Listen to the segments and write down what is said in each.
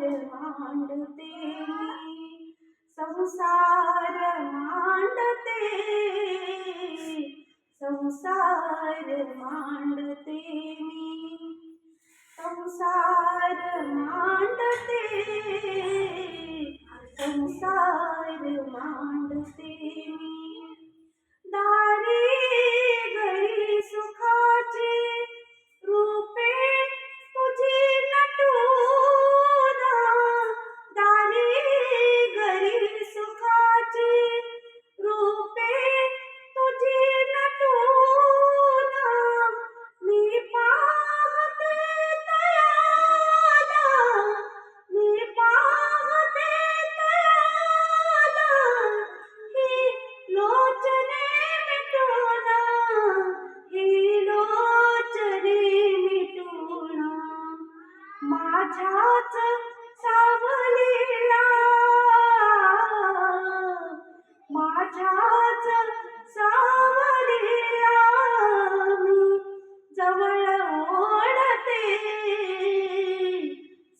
मांडते मी, संसार मांडते, संसार मांडते मी, संसार मांडते, संसार मांडते मी. दारी घरी सुखाची रूपे तुझी नटून, दारी घरी सुखाची रूपे तुझी नटून, मी पाहते तयाला, मी पाहते तयाला, ही लोचने मिटून, ही लोचने मिटून, माझ्याच सावलीला, माझ्याच सावलीला मी जवळ ओढते,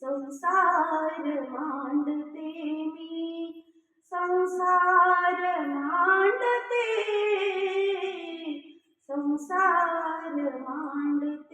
संसार मांडते मी, संसार मांडते, संसार मांडते.